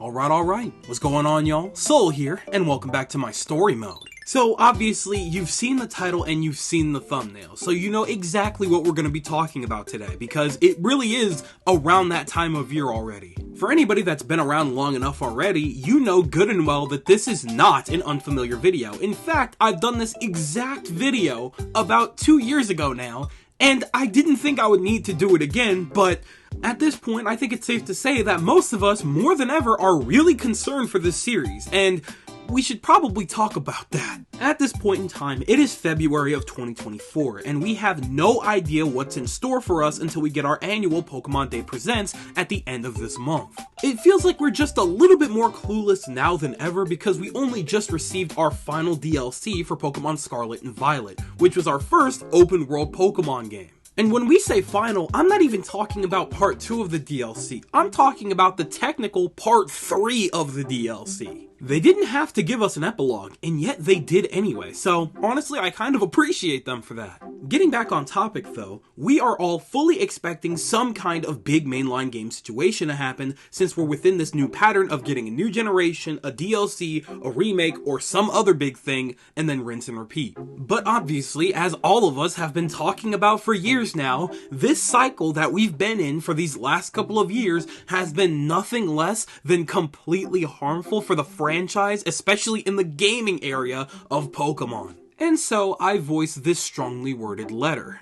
Alright, what's going on, y'all? Soul here, and welcome back to my story mode. So obviously, you've seen the title and you've seen the thumbnail, so you know exactly what we're going to be talking about today, because it really is around that time of year already. For anybody that's been around long enough already, you know good and well that this is not an unfamiliar video. In fact, I've done this exact video about 2 years ago now, and I didn't think I would need to do it again, but at this point, I think it's safe to say that most of us, more than ever, are really concerned for this series, and we should probably talk about that. At this point in time, it is February of 2024, and we have no idea what's in store for us until we get our annual Pokemon Day Presents at the end of this month. It feels like we're just a little bit more clueless now than ever because we only just received our final DLC for Pokemon Scarlet and Violet, which was our first open world Pokemon game. And when we say final, I'm not even talking about part 2 of the DLC. I'm talking about the technical part 3 of the DLC. They didn't have to give us an epilogue, and yet they did anyway, so honestly I kind of appreciate them for that. Getting back on topic though, we are all fully expecting some kind of big mainline game situation to happen since we're within this new pattern of getting a new generation, a DLC, a remake, or some other big thing, and then rinse and repeat. But obviously, as all of us have been talking about for years now, this cycle that we've been in for these last couple of years has been nothing less than completely harmful for the franchise, especially in the gaming area of Pokemon. And so I voice this strongly worded letter.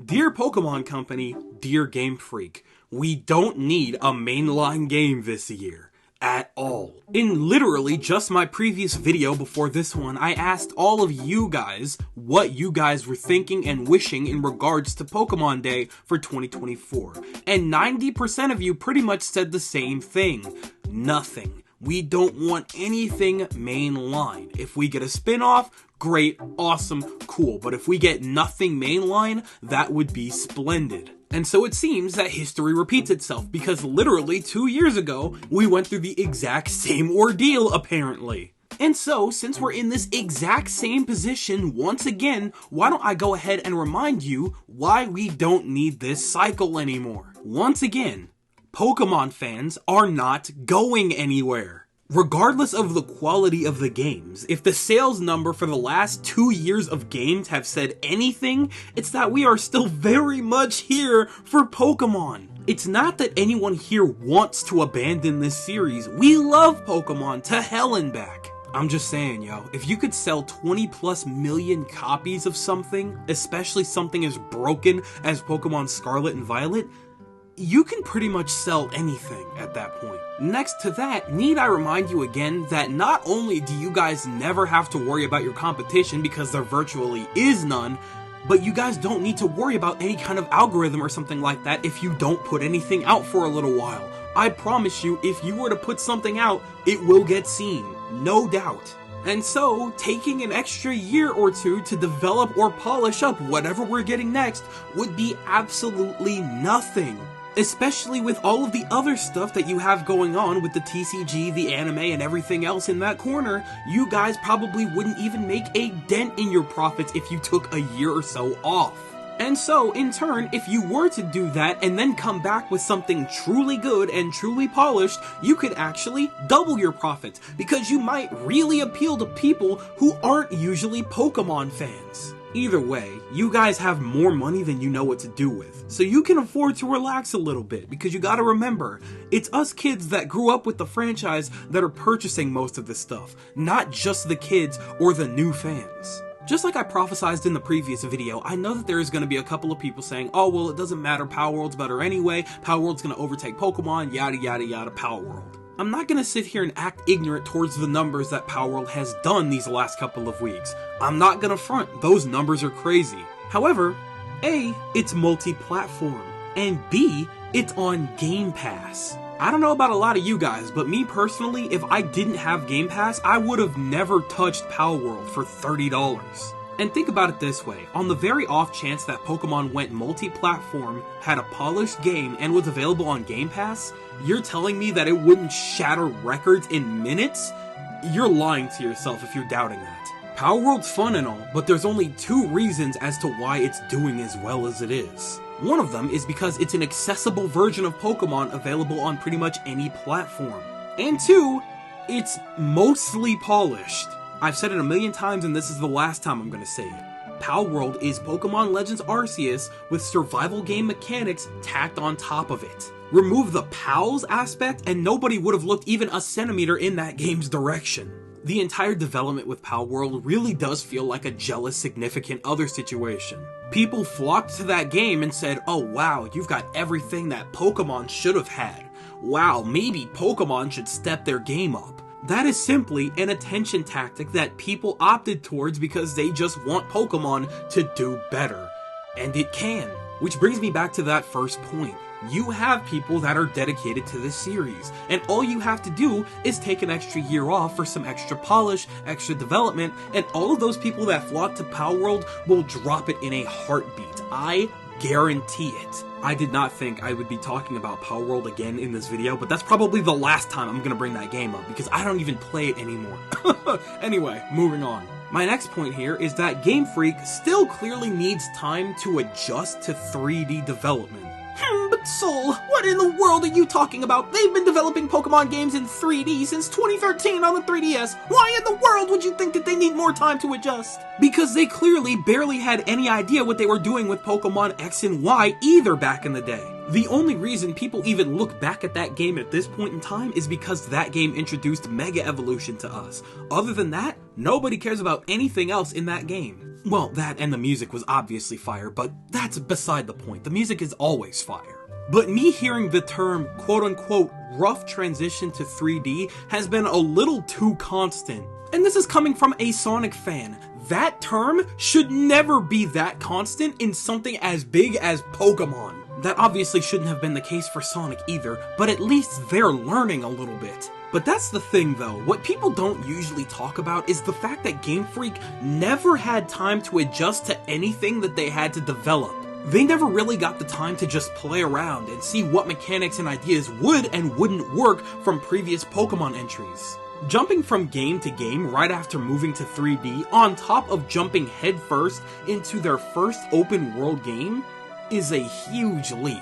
Dear Pokemon Company, dear Game Freak, we don't need a mainline game this year. At all. In literally just my previous video before this one, I asked all of you guys what you guys were thinking and wishing in regards to Pokemon Day for 2024. And 90% of you pretty much said the same thing. Nothing. We don't want anything mainline. If we get a spin-off, great, awesome, cool. But if we get nothing mainline, that would be splendid. And so it seems that history repeats itself, because literally 2 years ago, we went through the exact same ordeal, apparently. And so, since we're in this exact same position once again, why don't I go ahead and remind you why we don't need this cycle anymore. Once again, Pokemon fans are not going anywhere. Regardless of the quality of the games, if the sales number for the last 2 years of games have said anything, it's that we are still very much here for Pokemon. It's not that anyone here wants to abandon this series. We love Pokemon to hell and back. I'm just saying, yo, if you could sell 20+ million copies of something, especially something as broken as Pokemon Scarlet and Violet, you can pretty much sell anything at that point. Next to that, need I remind you again that not only do you guys never have to worry about your competition because there virtually is none, but you guys don't need to worry about any kind of algorithm or something like that if you don't put anything out for a little while. I promise you, if you were to put something out, it will get seen, no doubt. And so, taking an extra year or two to develop or polish up whatever we're getting next would be absolutely nothing. Especially with all of the other stuff that you have going on with the TCG, the anime, and everything else in that corner, you guys probably wouldn't even make a dent in your profits if you took a year or so off. And so, in turn, if you were to do that and then come back with something truly good and truly polished, you could actually double your profits, because you might really appeal to people who aren't usually Pokemon fans. Either way, you guys have more money than you know what to do with, so you can afford to relax a little bit, because you gotta remember, it's us kids that grew up with the franchise that are purchasing most of this stuff, not just the kids or the new fans. Just like I prophesized in the previous video, I know that there is going to be a couple of people saying, oh well, it doesn't matter, Palworld's better anyway, Palworld's going to overtake Pokemon, yada yada yada, Palworld. I'm not going to sit here and act ignorant towards the numbers that Palworld has done these last couple of weeks. I'm not going to front, those numbers are crazy. However, A, it's multi-platform, and B, it's on Game Pass. I don't know about a lot of you guys, but me personally, if I didn't have Game Pass, I would have never touched Palworld for $30. And think about it this way, on the very off chance that Pokemon went multi-platform, had a polished game, and was available on Game Pass, you're telling me that it wouldn't shatter records in minutes? You're lying to yourself if you're doubting that. Palworld's fun and all, but there's only 2 reasons as to why it's doing as well as it is. One of them is because it's an accessible version of Pokemon available on pretty much any platform. And two, it's mostly polished. I've said it a million times and this is the last time I'm gonna say it. Palworld is Pokemon Legends Arceus with survival game mechanics tacked on top of it. Remove the PALs aspect and nobody would have looked even a centimeter in that game's direction. The entire development with Palworld really does feel like a jealous significant other situation. People flocked to that game and said, oh wow, you've got everything that Pokemon should have had. Wow, maybe Pokemon should step their game up. That is simply an attention tactic that people opted towards because they just want Pokemon to do better. And it can. Which brings me back to that first point. You have people that are dedicated to this series, and all you have to do is take an extra year off for some extra polish, extra development, and all of those people that flock to Palworld will drop it in a heartbeat. I guarantee it. I did not think I would be talking about Palworld again in this video, but that's probably the last time I'm gonna bring that game up, because I don't even play it anymore. Anyway, moving on. My next point here is that Game Freak still clearly needs time to adjust to 3D development. But Soul, what in the world are you talking about? They've been developing Pokemon games in 3D since 2013 on the 3DS. Why in the world would you think that they need more time to adjust? Because they clearly barely had any idea what they were doing with Pokemon X and Y either back in the day. The only reason people even look back at that game at this point in time is because that game introduced Mega Evolution to us. Other than that, nobody cares about anything else in that game. Well, that and the music was obviously fire, but that's beside the point. The music is always fire. But me hearing the term quote-unquote rough transition to 3D has been a little too constant. And this is coming from a Sonic fan. That term should never be that constant in something as big as Pokemon. That obviously shouldn't have been the case for Sonic either, but at least they're learning a little bit. But that's the thing though, what people don't usually talk about is the fact that Game Freak never had time to adjust to anything that they had to develop. They never really got the time to just play around and see what mechanics and ideas would and wouldn't work from previous Pokemon entries. Jumping from game to game right after moving to 3D, on top of jumping headfirst into their first open world game, is a huge leap.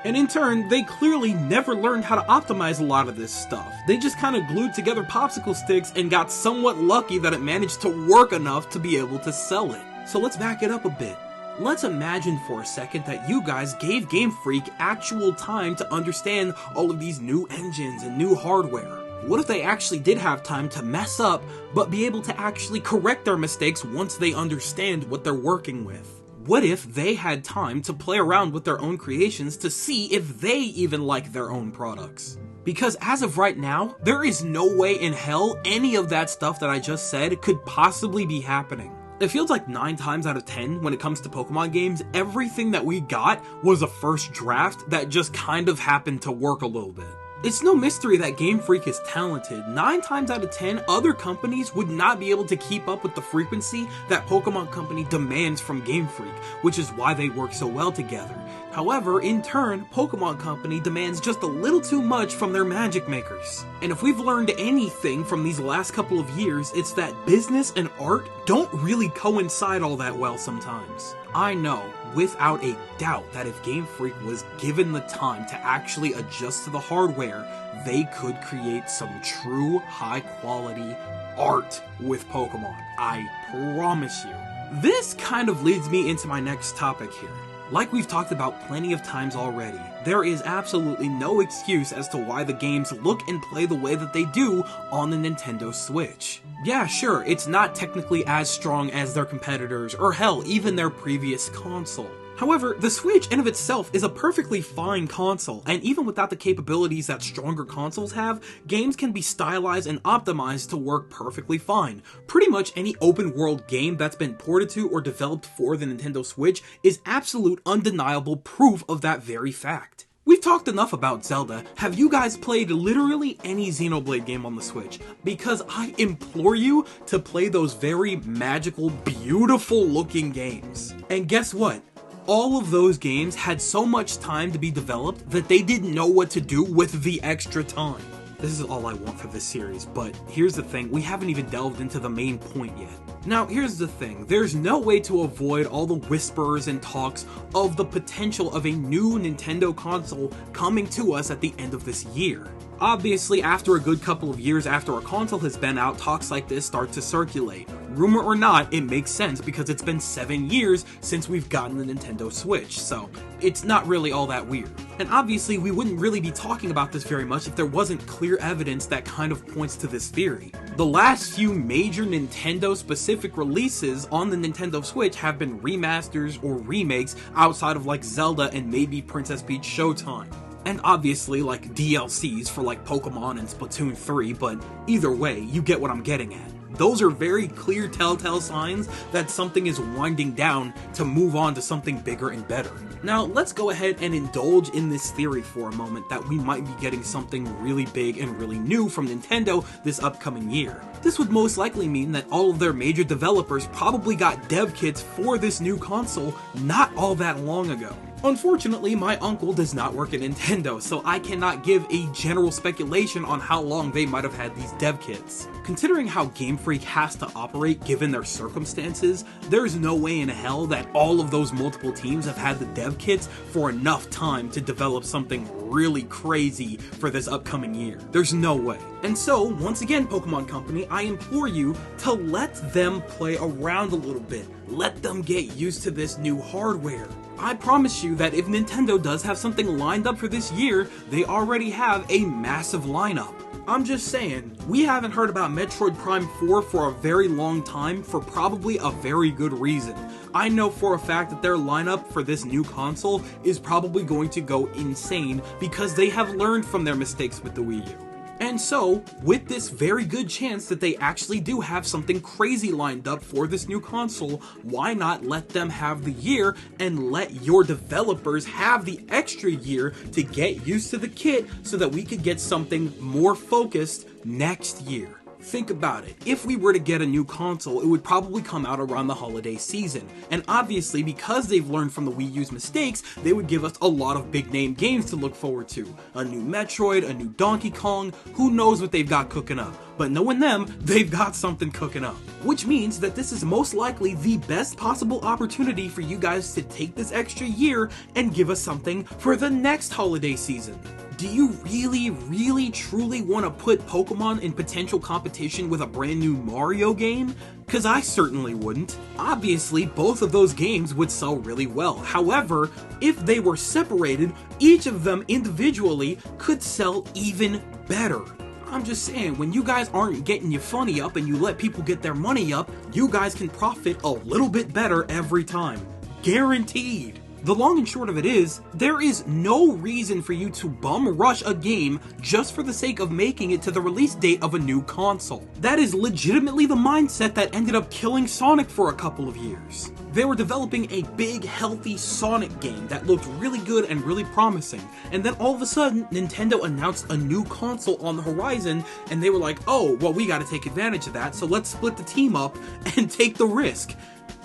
And in turn, they clearly never learned how to optimize a lot of this stuff. They just kind of glued together popsicle sticks and got somewhat lucky that it managed to work enough to be able to sell it. So let's back it up a bit. Let's imagine for a second that you guys gave Game Freak actual time to understand all of these new engines and new hardware. What if they actually did have time to mess up, but be able to actually correct their mistakes once they understand what they're working with? What if they had time to play around with their own creations to see if they even like their own products? Because as of right now, there is no way in hell any of that stuff that I just said could possibly be happening. It feels like 9 times out of 10 when it comes to Pokemon games, everything that we got was a first draft that just kind of happened to work a little bit. It's no mystery that Game Freak is talented. 9 times out of 10, other companies would not be able to keep up with the frequency that Pokemon Company demands from Game Freak, which is why they work so well together. However, in turn, Pokemon Company demands just a little too much from their magic makers. And if we've learned anything from these last couple of years, it's that business and art don't really coincide all that well sometimes. I know, without a doubt, that if Game Freak was given the time to actually adjust to the hardware, they could create some true high-quality art with Pokemon. I promise you. This kind of leads me into my next topic here. Like we've talked about plenty of times already, there is absolutely no excuse as to why the games look and play the way that they do on the Nintendo Switch. Yeah, sure, it's not technically as strong as their competitors, or hell, even their previous console. However, the Switch in of itself is a perfectly fine console, and even without the capabilities that stronger consoles have, games can be stylized and optimized to work perfectly fine. Pretty much any open world game that's been ported to or developed for the Nintendo Switch is absolute undeniable proof of that very fact. We've talked enough about Zelda. Have you guys played literally any Xenoblade game on the Switch? Because I implore you to play those very magical, beautiful looking games. And guess what? All of those games had so much time to be developed that they didn't know what to do with the extra time. This is all I want for this series, but here's the thing, we haven't even delved into the main point yet. Now, here's the thing, there's no way to avoid all the whispers and talks of the potential of a new Nintendo console coming to us at the end of this year. Obviously, after a good couple of years after a console has been out, talks like this start to circulate. Rumor or not, it makes sense because it's been 7 years since we've gotten the Nintendo Switch, so it's not really all that weird. And obviously, we wouldn't really be talking about this very much if there wasn't clear evidence that kind of points to this theory. The last few major Nintendo-specific releases on the Nintendo Switch have been remasters or remakes outside of like Zelda and maybe Princess Peach Showtime. And obviously, like, DLCs for, like, Pokemon and Splatoon 3, but either way, you get what I'm getting at. Those are very clear telltale signs that something is winding down to move on to something bigger and better. Now, let's go ahead and indulge in this theory for a moment that we might be getting something really big and really new from Nintendo this upcoming year. This would most likely mean that all of their major developers probably got dev kits for this new console not all that long ago. Unfortunately, my uncle does not work at Nintendo, so I cannot give a general speculation on how long they might have had these dev kits. Considering how Game Freak has to operate given their circumstances, there's no way in hell that all of those multiple teams have had the dev kits for enough time to develop something really crazy for this upcoming year. There's no way. And so, once again, Pokemon Company, I implore you to let them play around a little bit. Let them get used to this new hardware. I promise you that if Nintendo does have something lined up for this year, they already have a massive lineup. I'm just saying, we haven't heard about Metroid Prime 4 for a very long time for probably a very good reason. I know for a fact that their lineup for this new console is probably going to go insane because they have learned from their mistakes with the Wii U. And so, with this very good chance that they actually do have something crazy lined up for this new console, why not let them have the year and let your developers have the extra year to get used to the kit so that we could get something more focused next year? Think about it. If we were to get a new console, it would probably come out around the holiday season. And obviously, because they've learned from the Wii U's mistakes, they would give us a lot of big name games to look forward to. A new Metroid, a new Donkey Kong, who knows what they've got cooking up. But knowing them, they've got something cooking up. Which means that this is most likely the best possible opportunity for you guys to take this extra year and give us something for the next holiday season. Do you really, truly want to put Pokemon in potential competition with a brand new Mario game? Cause I certainly wouldn't. Obviously, both of those games would sell really well. However, if they were separated, each of them individually could sell even better. I'm just saying, when you guys aren't getting your funny up and you let people get their money up, you guys can profit a little bit better every time. Guaranteed. The long and short of it is, there is no reason for you to bum rush a game just for the sake of making it to the release date of a new console. That is legitimately the mindset that ended up killing Sonic for a couple of years. They were developing a big, healthy Sonic game that looked really good and really promising, and then all of a sudden, Nintendo announced a new console on the horizon, and they were like, oh, well, we gotta take advantage of that, so let's split the team up and take the risk.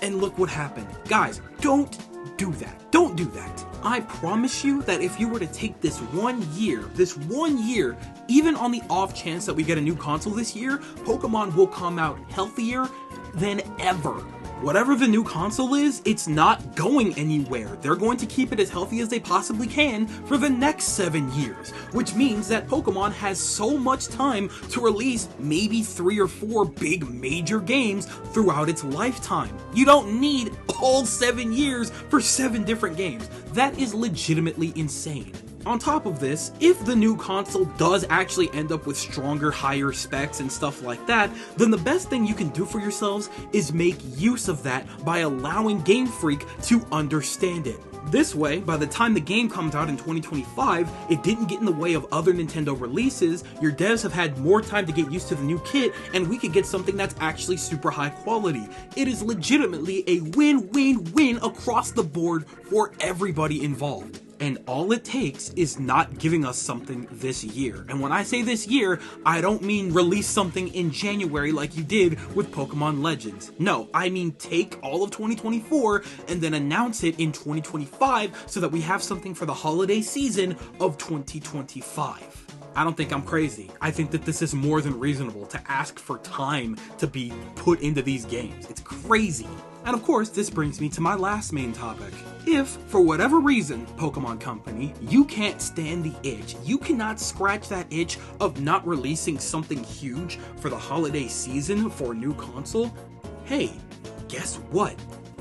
And look what happened. Guys, don't do that. Don't do that. I promise you that if you were to take this 1 year, even on the off chance that we get a new console this year, Pokemon will come out healthier than ever. Whatever the new console is, it's not going anywhere. They're going to keep it as healthy as they possibly can for the next 7 years, which means that Pokemon has so much time to release maybe 3 or 4 big major games throughout its lifetime. You don't need all 7 years for 7 different games. That is legitimately insane. On top of this, if the new console does actually end up with stronger, higher specs and stuff like that, then the best thing you can do for yourselves is make use of that by allowing Game Freak to understand it. This way, by the time the game comes out in 2025, it didn't get in the way of other Nintendo releases, your devs have had more time to get used to the new kit, and we could get something that's actually super high quality. It is legitimately a win-win-win across the board for everybody involved. And all it takes is not giving us something this year. And when I say this year, I don't mean release something in January like you did with Pokemon Legends. No, I mean take all of 2024 and then announce it in 2025 so that we have something for the holiday season of 2025. I don't think I'm crazy. I think that this is more than reasonable to ask for time to be put into these games. It's crazy. And of course, this brings me to my last main topic. If, for whatever reason, Pokemon Company, you can't stand the itch, you cannot scratch that itch of not releasing something huge for the holiday season for a new console, hey, guess what?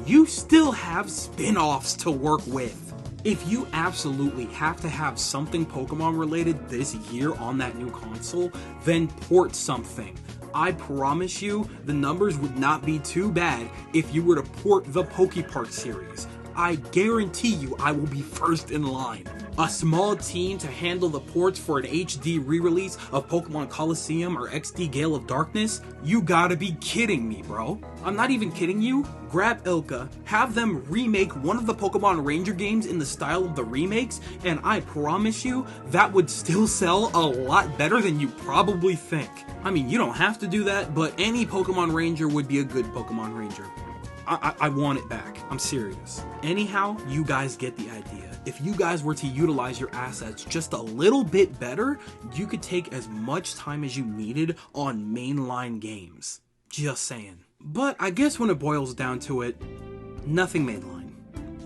You still have spin-offs to work with. If you absolutely have to have something Pokemon related this year on that new console, then port something. I promise you, the numbers would not be too bad if you were to port the Pokepark series. I guarantee you I will be first in line. A small team to handle the ports for an HD re-release of Pokemon Colosseum or XD Gale of Darkness? You gotta be kidding me, bro. I'm not even kidding you. Grab Ilka, have them remake one of the Pokemon Ranger games in the style of the remakes, and I promise you, that would still sell a lot better than you probably think. I mean, you don't have to do that, but any Pokemon Ranger would be a good Pokemon Ranger. I want it back. I'm serious. Anyhow, you guys get the idea. If you guys were to utilize your assets just a little bit better, you could take as much time as you needed on mainline games. Just saying. But I guess when it boils down to it, nothing mainline.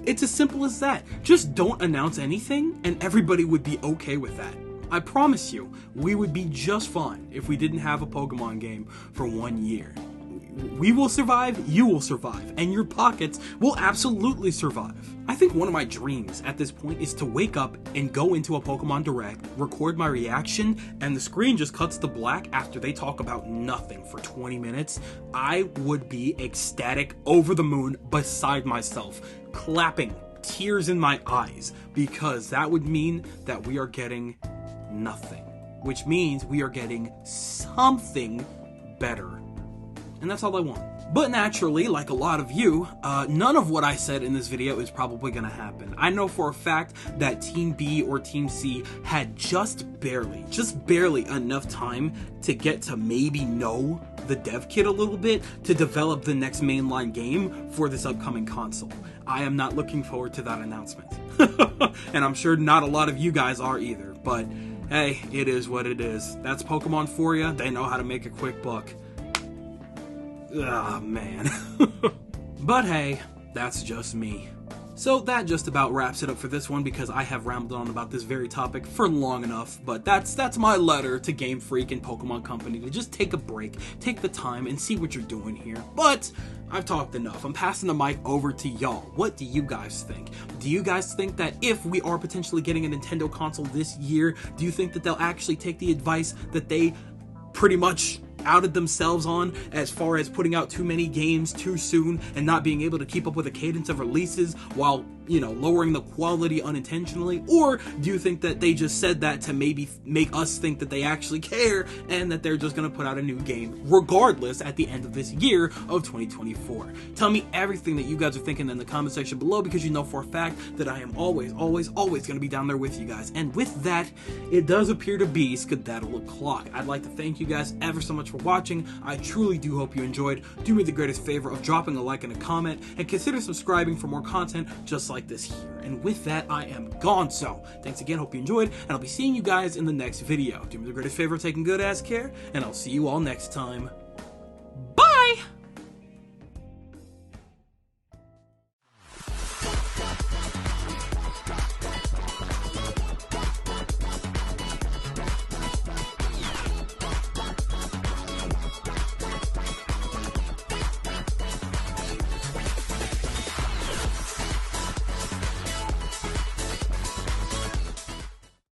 It's as simple as that. Just don't announce anything and everybody would be okay with that. I promise you, we would be just fine if we didn't have a Pokemon game for 1 year. We will survive, you will survive, and your pockets will absolutely survive. I think one of my dreams at this point is to wake up and go into a Pokemon Direct, record my reaction, and the screen just cuts to black after they talk about nothing for 20 minutes. I would be ecstatic, over the moon, beside myself, clapping, tears in my eyes, because that would mean that we are getting nothing, which means we are getting something better. And that's all I want. But naturally, like a lot of you, none of what I said in this video is probably gonna happen. I know for a fact that Team B or Team C had just barely enough time to get to maybe know the dev kit a little bit to develop the next mainline game for this upcoming console. I am not looking forward to that announcement. And I'm sure not a lot of you guys are either, but hey, it is what it is. That's Pokemon for you. They know how to make a quick buck. Ah, man. But hey, that's just me. So that just about wraps it up for this one because I have rambled on about this very topic for long enough, but that's my letter to Game Freak and Pokemon Company to just take a break, take the time, and see what you're doing here. But I've talked enough. I'm passing the mic over to y'all. What do you guys think? Do you guys think that if we are potentially getting a Nintendo console this year, do you think that they'll actually take the advice that they pretty much outed themselves on as far as putting out too many games too soon and not being able to keep up with a cadence of releases while, you know, lowering the quality unintentionally? Or do you think that they just said that to maybe make us think that they actually care and that they're just gonna put out a new game regardless at the end of this year of 2024? Tell me everything that you guys are thinking in the comment section below, because you know for a fact that I am always gonna be down there with you guys. And with that, it does appear to be skedaddle o'clock. I'd like to thank you guys ever so much for watching. I truly do hope you enjoyed. Do me the greatest favor of dropping a like and a comment, and consider subscribing for more content just like this here. And with that, I am gone. So thanks again, hope you enjoyed, and I'll be seeing you guys in the next video. Do me the greatest favor of taking good ass care, and I'll see you all next time. Bye!